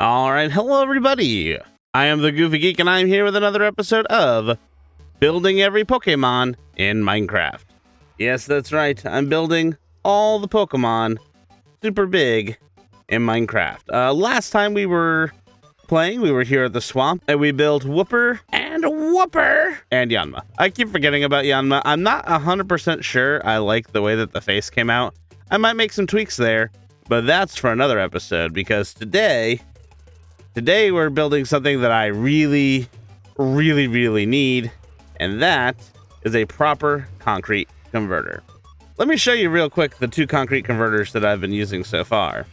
All right, hello everybody. I am the Goofy Geek, and I'm here with another episode of Building Every Pokemon in Minecraft. Yes, that's right. I'm building all the Pokemon super big in Minecraft. Last time we were playing, we were here at the swamp, and we built Wooper and Yanma. I keep forgetting about Yanma. I'm not 100% sure I like the way that the face came out. I might make some tweaks there, but that's for another episode, because today we're building something that I really need, and that is a proper concrete converter. Let me show you real quick the two concrete converters that I've been using so far,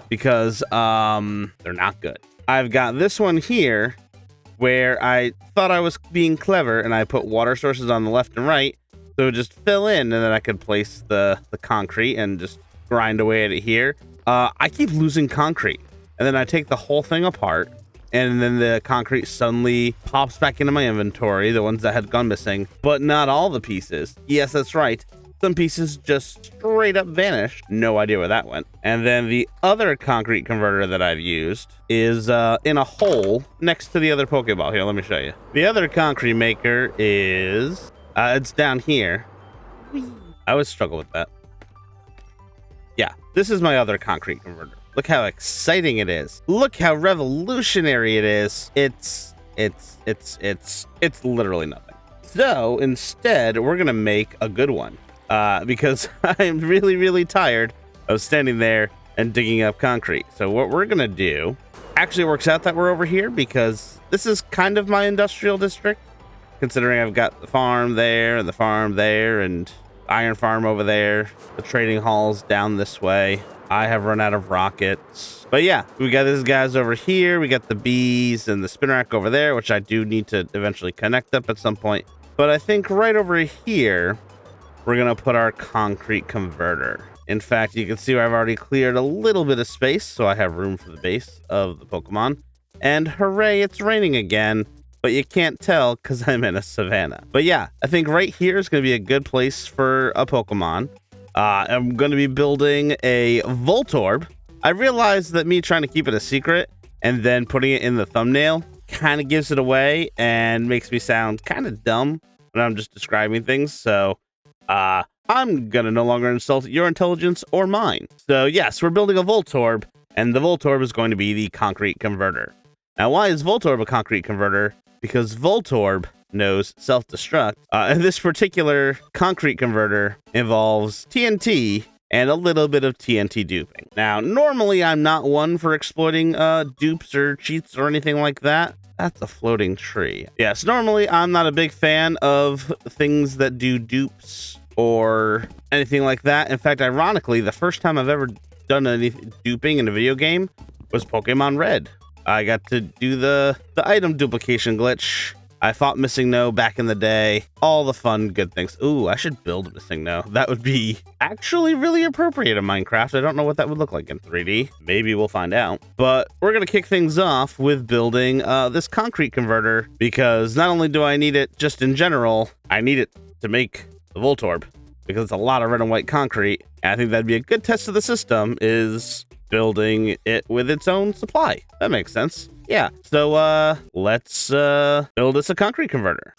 because they're not good. I've got this one here where I thought I was being clever, and I put water sources on the left and right, so it would just fill in, and then I could place the concrete and just grind away at it here. I keep losing concrete, and then I take the whole thing apart, and then the concrete suddenly pops back into my inventory, the ones that had gone missing, but not all the pieces. Yes, that's right. Some pieces just straight up vanished. No idea where that went. And then the other concrete converter that I've used is in a hole next to the other Pokeball. Here, let me show you. The other concrete maker is, it's down here. I always struggle with that. Yeah, this is my other concrete converter. Look how exciting it is. Look how revolutionary it is. It's literally nothing. So instead, we're gonna make a good one. Because I'm really tired of standing there and digging up concrete. So what we're gonna do, actually works out that we're over here because this is kind of my industrial district, considering I've got the farm there and the farm there and iron farm over there, the trading halls down this way. I have run out of rockets, but yeah, we got these guys over here. We got the bees and the spin rack over there, which I do need to eventually connect up at some point. But I think right over here, we're gonna put our concrete converter. In fact, you can see where I've already cleared a little bit of space, so I have room for the base of the Pokemon. And hooray, it's raining again, but you can't tell because I'm in a savanna. But yeah, I think right here is gonna be a good place for a Pokemon. I'm gonna be building a Voltorb. I realized that me trying to keep it a secret and then putting it in the thumbnail kind of gives it away and makes me sound kind of dumb when I'm just describing things. So I'm gonna no longer insult your intelligence or mine. So yes, we're building a Voltorb, and the Voltorb is going to be the concrete converter. Now, why is Voltorb a concrete converter? Because Voltorb knows self-destruct. And this particular concrete converter involves TNT and a little bit of TNT duping. Now, normally I'm not one for exploiting dupes or cheats or anything like that. That's a floating tree. Yes, normally I'm not a big fan of things that do dupes or anything like that. In fact, ironically, the first time I've ever done any duping in a video game was Pokemon Red. I got to do the item duplication glitch. I fought Missing No back in the day. All the fun, good things. Ooh, I should build Missing No. That would be actually really appropriate in Minecraft. I don't know what that would look like in 3D. Maybe we'll find out. But we're going to kick things off with building this concrete converter, because not only do I need it just in general, I need it to make the Voltorb, because it's a lot of red and white concrete. And I think that'd be a good test of the system, is building it with its own supply. That makes sense. Yeah, so let's build us a concrete converter.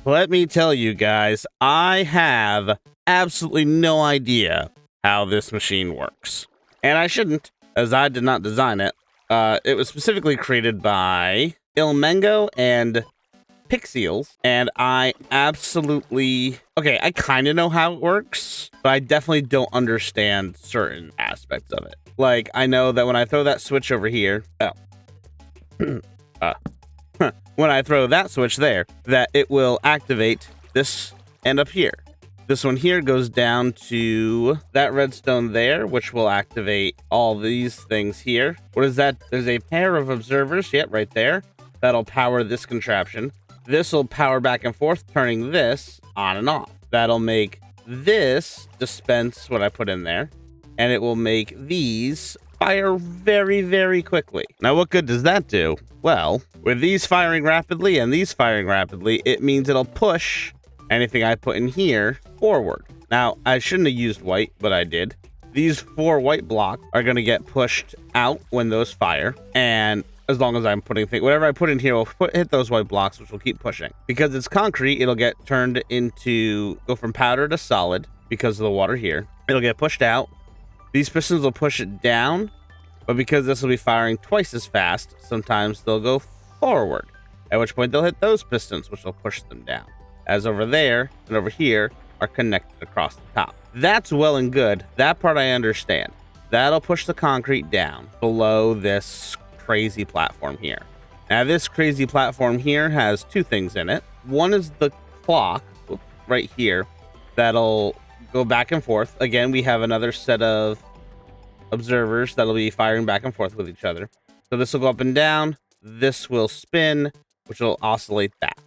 Let me tell you guys, I have absolutely no idea how this machine works. And I shouldn't, as I did not design it. It was specifically created by Ilmengo and Pixiels, and I absolutely... Okay, I kind of know how it works, but I definitely don't understand certain aspects of it. Like, I know that when I throw that switch over here... Oh. When I throw that switch there, that it will activate this and up here. This one here goes down to that redstone there, which will activate all these things here. What is that? There's a pair of observers, yep, right there. That'll power this contraption. This will power back and forth, turning this on and off. That'll make this dispense what I put in there, and it will make these fire very, very quickly. Now, what good does that do? Well, with these firing rapidly and these firing rapidly, it means it'll push anything I put in here forward. Now, I shouldn't have used white, but I did. These 4 white blocks are going to get pushed out when those fire, and as long as I'm putting things, whatever I put in here will hit those white blocks, which will keep pushing. Because it's concrete, it'll get turned into, go from powder to solid because of the water here. It'll get pushed out. These pistons will push it down, but because this will be firing twice as fast, sometimes they'll go forward, at which point they'll hit those pistons, which will push them down. As over there and over here are connected across the top. That's well and good. That part I understand. That'll push the concrete down below this crazy platform here. Now, this crazy platform here has 2 things in it. One is the clock right here that'll go back and forth. Again, we have another set of observers that'll be firing back and forth with each other. So this will go up and down. This will spin, which will oscillate that.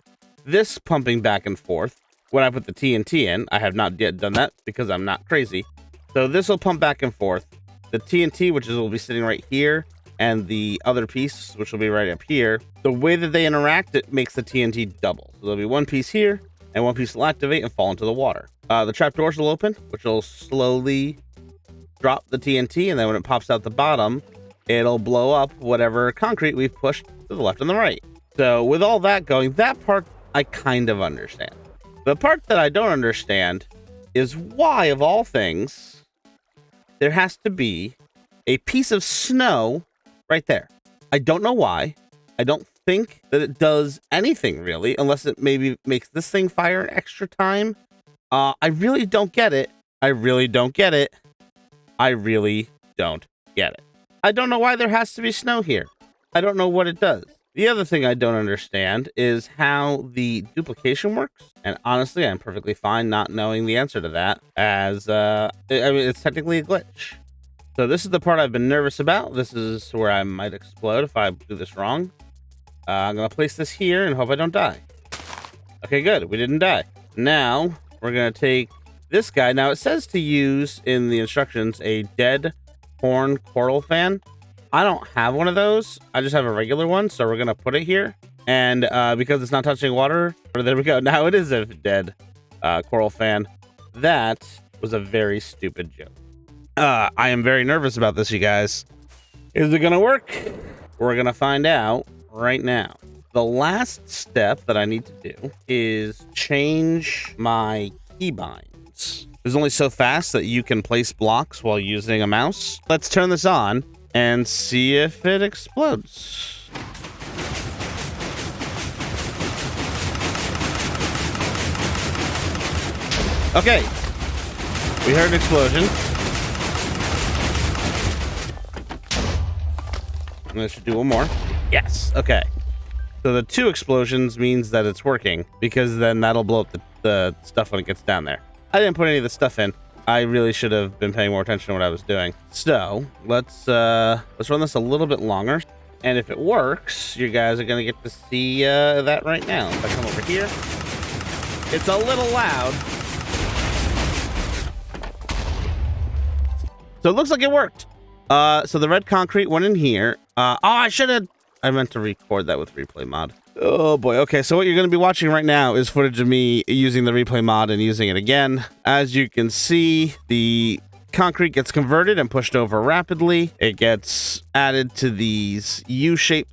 This pumping back and forth, when I put the TNT in, I have not yet done that because I'm not crazy. So this will pump back and forth. The TNT, which will be sitting right here, and the other piece, which will be right up here, the way that they interact, it makes the TNT double. So there'll be one piece here, and one piece will activate and fall into the water. The trapdoors will open, which will slowly drop the TNT, and then when it pops out the bottom, it'll blow up whatever concrete we've pushed to the left and the right. So with all that going, that part I kind of understand. The part that I don't understand is why, of all things, there has to be a piece of snow right there. I don't know why. I don't think that it does anything really, unless it maybe makes this thing fire an extra time. I really don't get it. I really don't get it. I really don't get it. I don't know why there has to be snow here. I don't know what it does. The other thing I don't understand is how the duplication works. And honestly, I'm perfectly fine not knowing the answer to that, as I mean, it's technically a glitch. So this is the part I've been nervous about. This is where I might explode if I do this wrong. I'm going to place this here and hope I don't die. Okay, good. We didn't die. Now, we're going to take this guy. Now, it says to use, in the instructions, a dead horn coral fan. I don't have one of those. I just have a regular one, so we're going to put it here. And because it's not touching water, there we go. Now it is a dead coral fan. That was a very stupid joke. I am very nervous about this, you guys. Is it going to work? We're going to find out right now. The last step that I need to do is change my keybinds. It's only so fast that you can place blocks while using a mouse. Let's turn this on and see if it explodes. Okay. We heard an explosion. And I should do one more. Yes. Okay. So the 2 explosions means that it's working, because then that'll blow up the stuff when it gets down there. I didn't put any of the stuff in. I really should have been paying more attention to what I was doing. So let's run this a little bit longer. And if it works, you guys are going to get to see that right now. If I come over here, it's a little loud. So it looks like it worked. So the red concrete went in here. I meant to record that with replay mod. Oh boy. Okay, so what you're going to be watching right now is footage of me using the replay mod and using it again. As you can see, the concrete gets converted and pushed over rapidly. It gets added to this U shape,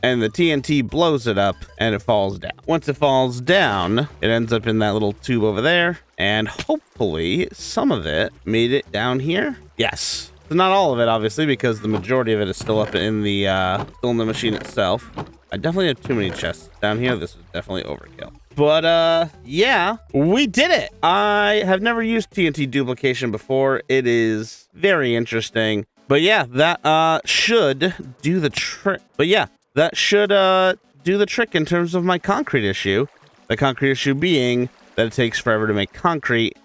and the TNT blows it up and it falls down. Once it falls down, it ends up in that little tube over there, and hopefully some of it made it down here. Yes. So not all of it, obviously, because the majority of it is still up in the machine itself. I definitely have too many chests down here. This was definitely overkill. But, yeah, we did it. I have never used TNT duplication before. It is very interesting. But yeah, that should do the trick. Do the trick in terms of my concrete issue. The concrete issue being that it takes forever to make concrete.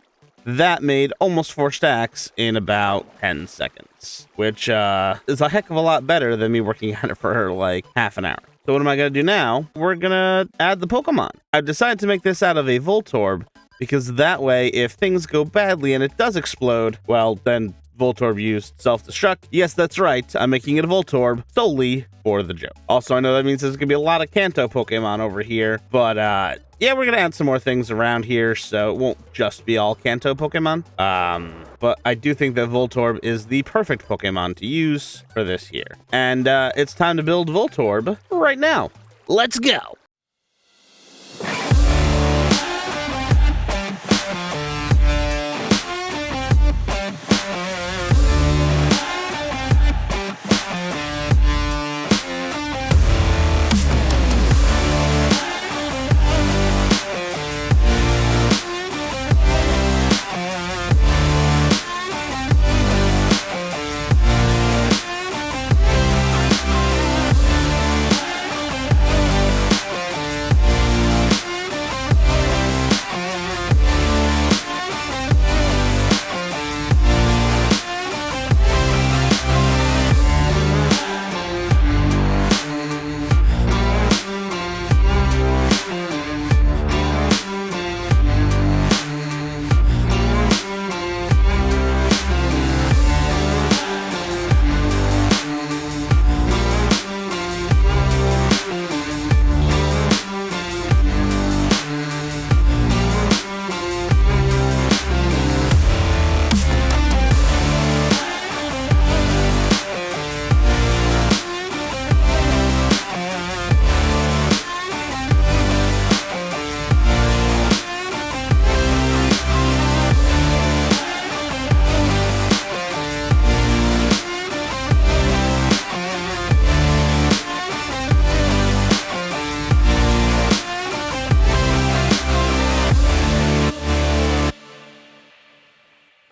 That made almost 4 stacks in about 10 seconds, which is a heck of a lot better than me working on it for like half an hour. So what am I going to do now? We're going to add the Pokemon. I've decided to make this out of a Voltorb because that way, if things go badly and it does explode, well, then Voltorb used Self-destruct. Yes, that's right. I'm making it a Voltorb solely for the joke. Also, I know that means there's going to be a lot of Kanto Pokemon over here, but yeah, we're going to add some more things around here, so it won't just be all Kanto Pokemon. But I do think that Voltorb is the perfect Pokemon to use for this year. And it's time to build Voltorb right now. Let's go!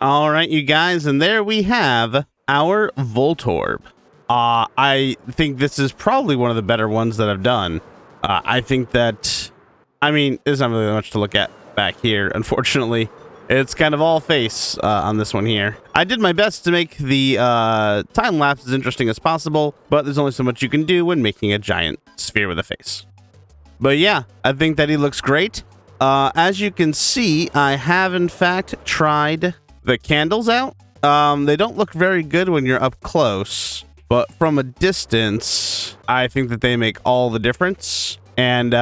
All right, you guys, and there we have our Voltorb. I think this is probably one of the better ones that I've done. I think that, I mean, there's not really much to look at back here, unfortunately. It's kind of all face on this one here. I did my best to make the time lapse as interesting as possible, but there's only so much you can do when making a giant sphere with a face. But yeah, I think that he looks great. As you can see, I have in fact tried the candles out. They don't look very good when you're up close, but from a distance, I think that they make all the difference. And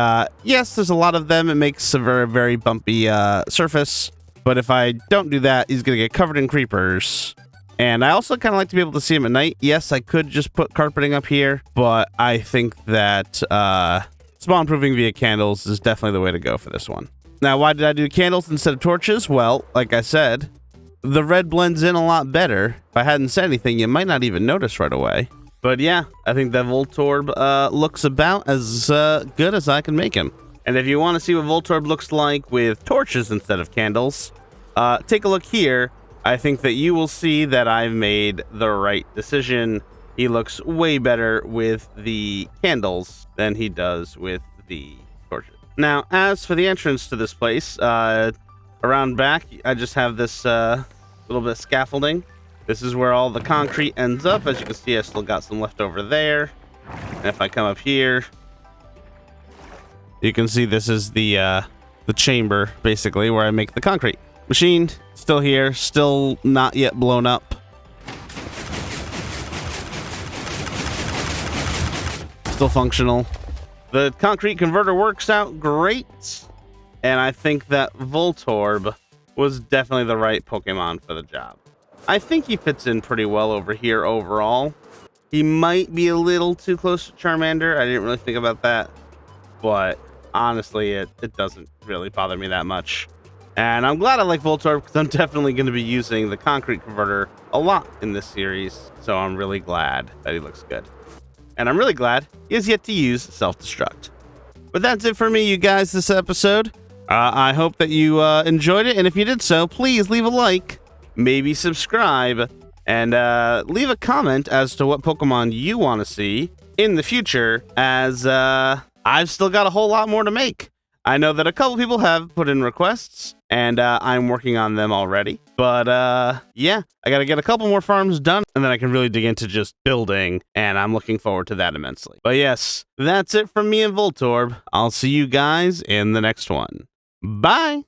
yes, there's a lot of them. It makes a very, very bumpy surface. But if I don't do that, he's going to get covered in creepers. And I also kind of like to be able to see him at night. Yes, I could just put carpeting up here, but I think that spawn proofing via candles is definitely the way to go for this one. Now, why did I do candles instead of torches? Well, like I said, the red blends in a lot better. If I hadn't said anything, you might not even notice right away. But yeah, I think that Voltorb looks about as good as I can make him. And if you want to see what Voltorb looks like with torches instead of candles, take a look here. I think that you will see that I've made the right decision. He looks way better with the candles than he does with the torches. Now, as for the entrance to this place, around back, I just have this little bit of scaffolding. This is where all the concrete ends up. As you can see, I still got some left over there. And if I come up here, you can see this is the chamber, basically, where I make the concrete. Machine, still here, still not yet blown up. Still functional. The concrete converter works out great. And I think that Voltorb was definitely the right Pokemon for the job. I think he fits in pretty well over here overall. He might be a little too close to Charmander. I didn't really think about that, but honestly, it doesn't really bother me that much. And I'm glad I like Voltorb because I'm definitely going to be using the concrete converter a lot in this series. So I'm really glad that he looks good. And I'm really glad he has yet to use Self-destruct. But that's it for me, you guys, this episode. I hope that you enjoyed it. And if you did so, please leave a like, maybe subscribe, and leave a comment as to what Pokemon you want to see in the future, as I've still got a whole lot more to make. I know that a couple people have put in requests, and I'm working on them already. But yeah, I got to get a couple more farms done, and then I can really dig into just building, and I'm looking forward to that immensely. But yes, that's it from me and Voltorb. I'll see you guys in the next one. Bye!